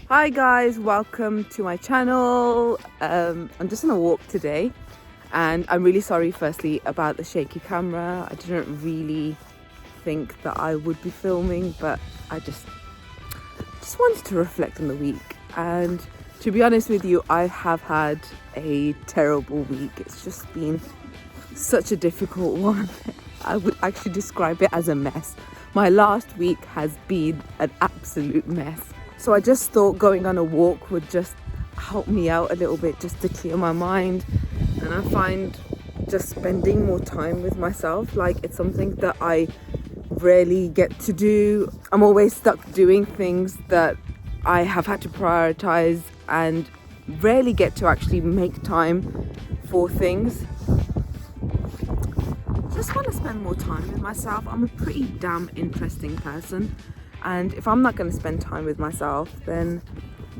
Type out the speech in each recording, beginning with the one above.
Hi guys, welcome to my channel. I'm just on a walk today and I'm really sorry firstly about the shaky camera. I didn't really think that I would be filming, but I just wanted to reflect on the week. And to be honest with you, I have had a terrible week. It's just been such a difficult one. I would actually describe it as a mess. My last week has been an absolute mess. So I just thought going on a walk would just help me out a little bit, just to clear my mind. And I find just spending more time with myself, like it's something that I rarely get to do. I'm always stuck doing things that I have had to prioritize and rarely get to actually make time for things. Just want to spend more time with myself. I'm a pretty damn interesting person. And if I'm not going to spend time with myself, then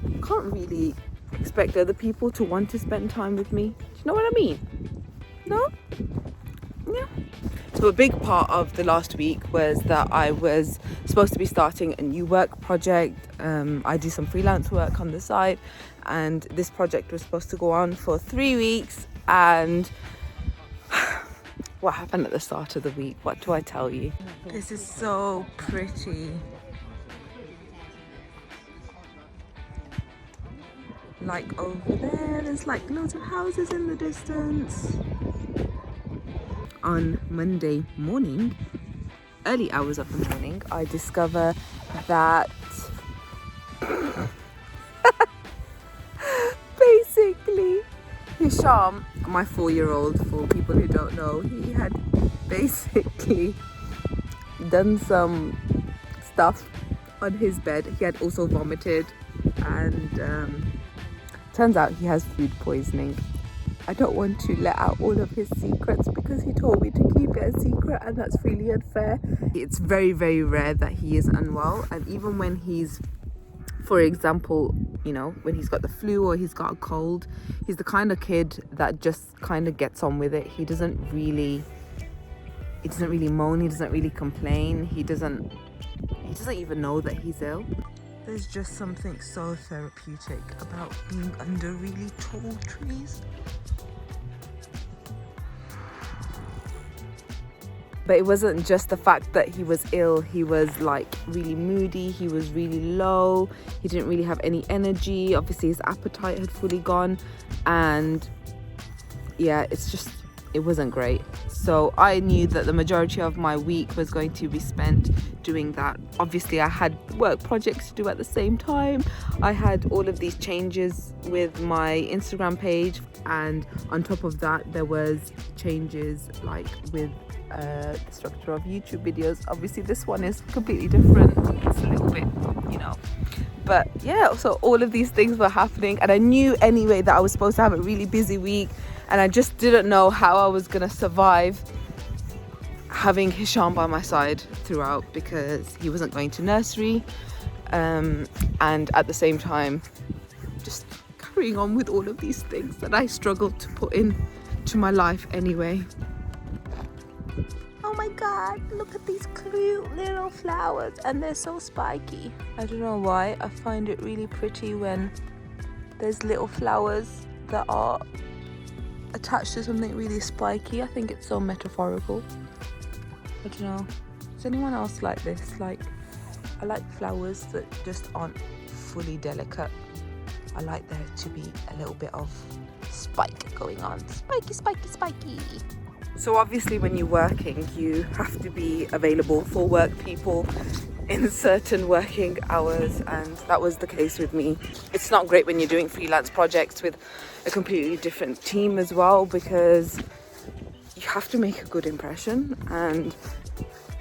I can't really expect other people to want to spend time with me. Do you know what I mean? No? Yeah. So a big part of the last week was that I was supposed to be starting a new work project. I do some freelance work on the side, and this project was supposed to go on for 3 weeks. And what happened at the start of the week? What do I tell you? This is so pretty. Like over there, there's like loads of houses in the distance. On Monday morning, early hours of the morning, I discover that basically Hisham, my 4-year-old, for people who don't know, he had basically done some stuff on his bed. He had also vomited, and turns out he has food poisoning. I don't want to let out all of his secrets because he told me to keep it a secret, and that's really unfair. It's very, very rare that he is unwell, and even when he's, for example, you know, when he's got the flu or he's got a cold, he's the kind of kid that just kind of gets on with it. He doesn't really moan, he doesn't really complain, he doesn't even know that he's ill. There's just something so therapeutic about being under really tall trees. But it wasn't just the fact that he was ill. He was like really moody, he was really low, he didn't really have any energy. Obviously his appetite had fully gone, and yeah, it wasn't great. So I knew that the majority of my week was going to be spent doing that. Obviously I had work projects to do at the same time. I had all of these changes with my Instagram page, and on top of that there was changes like with the structure of YouTube videos. Obviously this one is completely different. It's a little bit, but yeah, so all of these things were happening, and I knew anyway that I was supposed to have a really busy week, and I just didn't know how I was gonna survive having Hisham by my side throughout, because he wasn't going to nursery, and at the same time just carrying on with all of these things that I struggled to put in to my life anyway. Oh my god, look at these cute little flowers, and they're so spiky. I don't know why, I find it really pretty when there's little flowers that are attached to something really spiky. I think it's so metaphorical. I don't know, is anyone else like this? Like, I like flowers that just aren't fully delicate. I like there to be a little bit of spike going on. Spiky, spiky, spiky. So obviously when you're working, you have to be available for work people in certain working hours, and that was the case with me. It's not great when you're doing freelance projects with a completely different team as well, because you have to make a good impression. And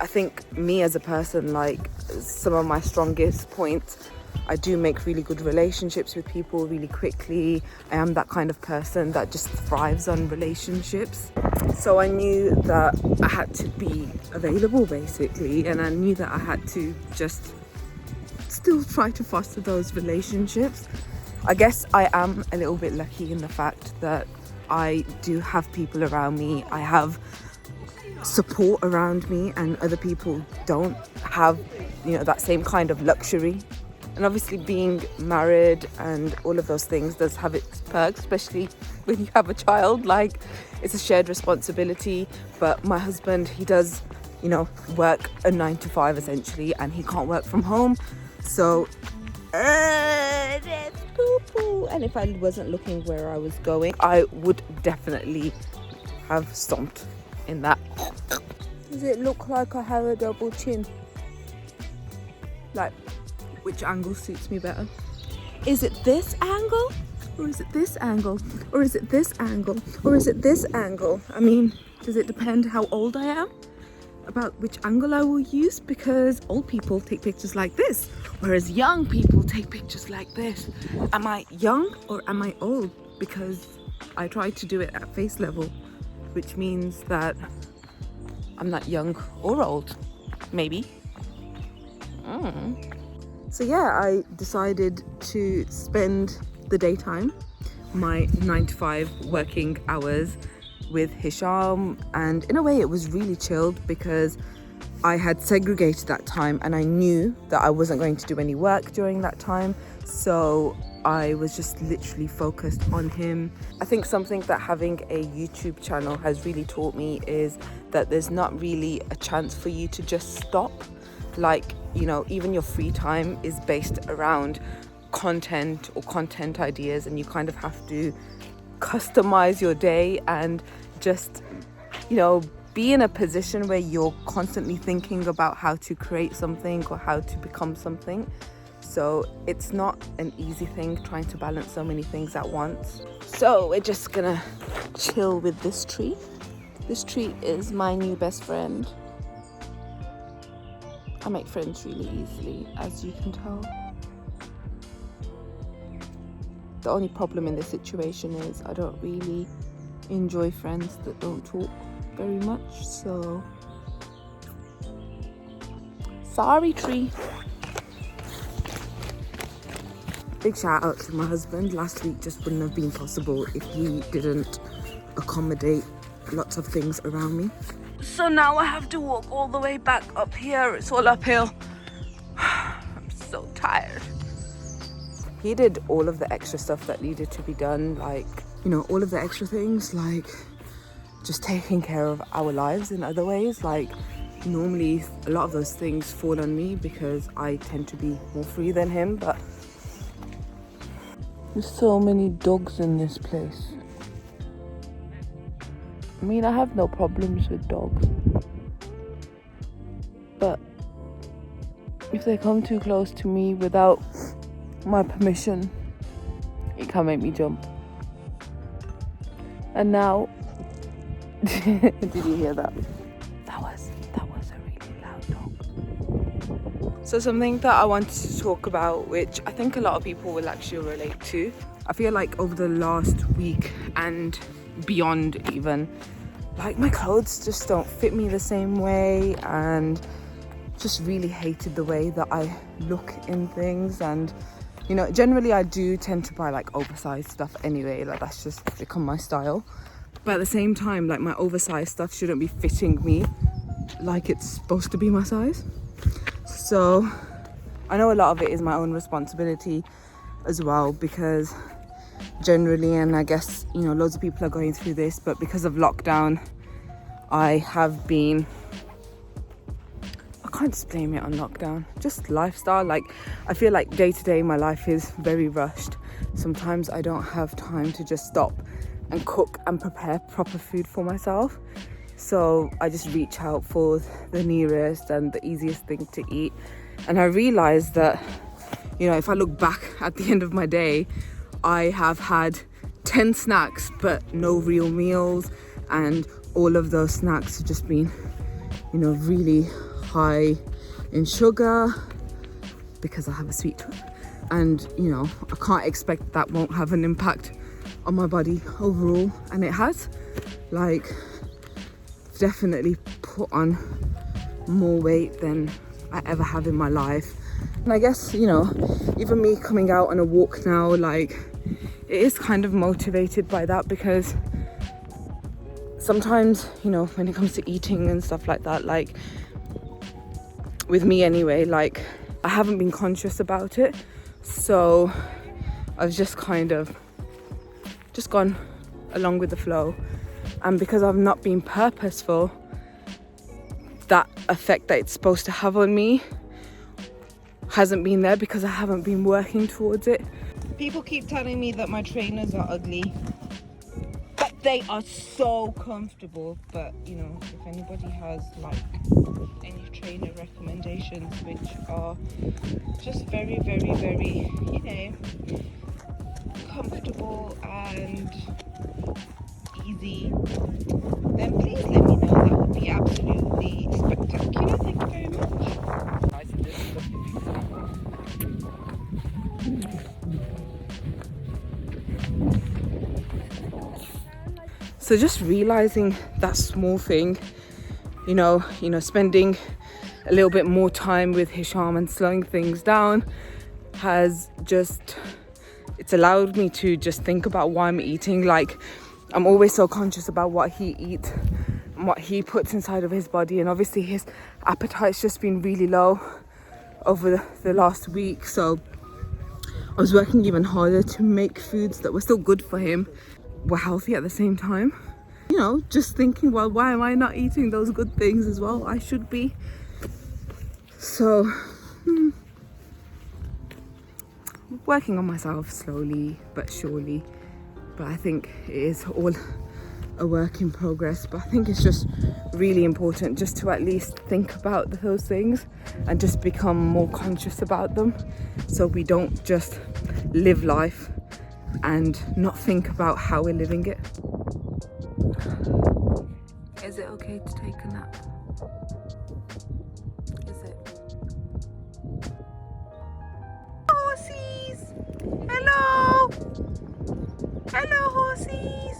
I think me as a person, like, some of my strongest points, I do make really good relationships with people really quickly. I am that kind of person that just thrives on relationships. So I knew that I had to be available basically, and I knew that I had to just still try to foster those relationships. I guess I am a little bit lucky in the fact that I do have people around me. I have support around me, and other people don't have, that same kind of luxury. And obviously being married and all of those things does have its perks, especially when you have a child. Like, it's a shared responsibility. But my husband, he does, you know, work a 9 to 5 essentially, and he can't work from home. So that's poo-poo. And if I wasn't looking where I was going, I would definitely have stomped in that. Does it look like I have a double chin? Like, which angle suits me better? Is it this angle? Or is it this angle? Or is it this angle? Or is it this angle? I mean, does it depend how old I am about which angle I will use? Because old people take pictures like this, whereas young people take pictures like this. Am I young or am I old? Because I try to do it at face level, which means that I'm not young or old, maybe. So yeah, I decided to spend the daytime, my 9 to 5 working hours, with Hisham, and in a way it was really chilled because I had segregated that time and I knew that I wasn't going to do any work during that time, so I was just literally focused on him. I think something that having a YouTube channel has really taught me is that there's not really a chance for you to just stop. Like, you know, even your free time is based around content or content ideas, and you kind of have to customize your day and just, you know, be in a position where you're constantly thinking about how to create something or how to become something. So it's not an easy thing trying to balance so many things at once. So we're just gonna chill with this tree. This tree is my new best friend. I make friends really easily, as you can tell. The only problem in this situation is I don't really enjoy friends that don't talk very much, so sorry, tree. Big shout out to my husband. Last week just wouldn't have been possible if he didn't accommodate lots of things around me. So now I have to walk all the way back up here. It's all uphill. I'm so tired. He did all of the extra stuff that needed to be done, like, you know, all of the extra things, like just taking care of our lives in other ways. Like, normally a lot of those things fall on me because I tend to be more free than him, but there's so many dogs in this place. I mean, I have no problems with dogs, but if they come too close to me without my permission, it can make me jump. And now, did you hear that? That was a really loud dog. So something that I wanted to talk about, which I think a lot of people will actually relate to. I feel like over the last week and beyond even, like, my clothes just don't fit me the same way, and just really hated the way that I look in things. And, you know, generally I do tend to buy like oversized stuff anyway, like that's just become my style. But at the same time, like, my oversized stuff shouldn't be fitting me like it's supposed to be my size. So I know a lot of it is my own responsibility as well, because generally, and I guess, you know, loads of people are going through this, but because of lockdown, I have been, I can't just blame it on lockdown, just lifestyle. Like, I feel like day to day my life is very rushed. Sometimes I don't have time to just stop and cook and prepare proper food for myself, so I just reach out for the nearest and the easiest thing to eat. And I realized that, you know, if I look back at the end of my day, I have had 10 snacks but no real meals, and all of those snacks have just been, you know, really high in sugar because I have a sweet tooth. And, you know, I can't expect that won't have an impact on my body overall, and it has. Like, definitely put on more weight than I ever have in my life. And I guess, you know, even me coming out on a walk now, like, it is kind of motivated by that, because sometimes, you know, when it comes to eating and stuff like that, like, with me anyway, like, I haven't been conscious about it. So I've just kind of just gone along with the flow. And because I've not been purposeful, that effect that it's supposed to have on me hasn't been there because I haven't been working towards it. People keep telling me that my trainers are ugly, but they are so comfortable. But you know, if anybody has like any trainer recommendations which are just very, very, very, you know, comfortable and easy, then please let me know. That would be absolutely spectacular. Thank you very much. So just realizing that small thing, you know, spending a little bit more time with Hisham and slowing things down has just, it's allowed me to just think about what I'm eating. Like, I'm always so conscious about what he eats and what he puts inside of his body, and obviously his appetite's just been really low over the last week, so I was working even harder to make foods that were still good for him, were healthy at the same time. You know, just thinking, well, why am I not eating those good things as well? I should be. So working on myself slowly but surely, but I think it is all a work in progress. But I think it's just really important just to at least think about those things and just become more conscious about them, so we don't just live life and not think about how we're living it. Is it okay to take a nap? Is it? Horsies! Hello! Hello, horsies!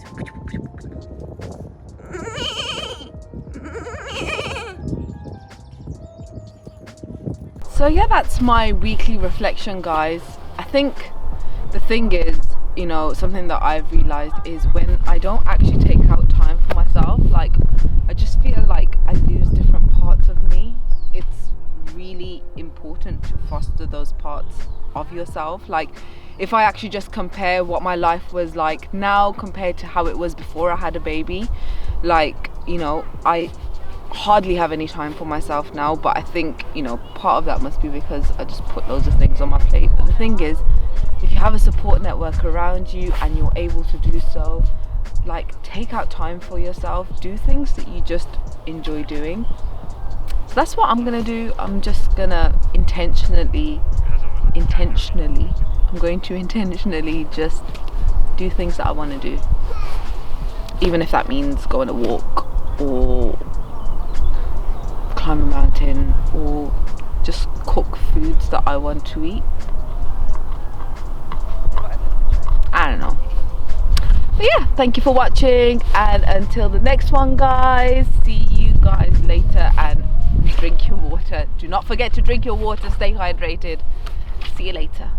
So yeah, that's my weekly reflection, guys. I think the thing is, you know, something that I've realized is when I don't actually take out time for myself, like, I just feel like I lose different parts of me. It's really important to foster those parts of yourself. Like, if I actually just compare what my life was like now compared to how it was before I had a baby, like, you know, I hardly have any time for myself now. But I think, you know, part of that must be because I just put loads of things on my plate. But the thing is, if you have a support network around you and you're able to do so, like, take out time for yourself, do things that you just enjoy doing. So that's what I'm gonna do. I'm just gonna intentionally just do things that I want to do, even if that means go on a walk or climb a mountain or just cook foods that I want to eat. I don't know. But yeah, thank you for watching, and until the next one, guys, see you guys later, and drink your water. Do not forget to drink your water, stay hydrated. See you later.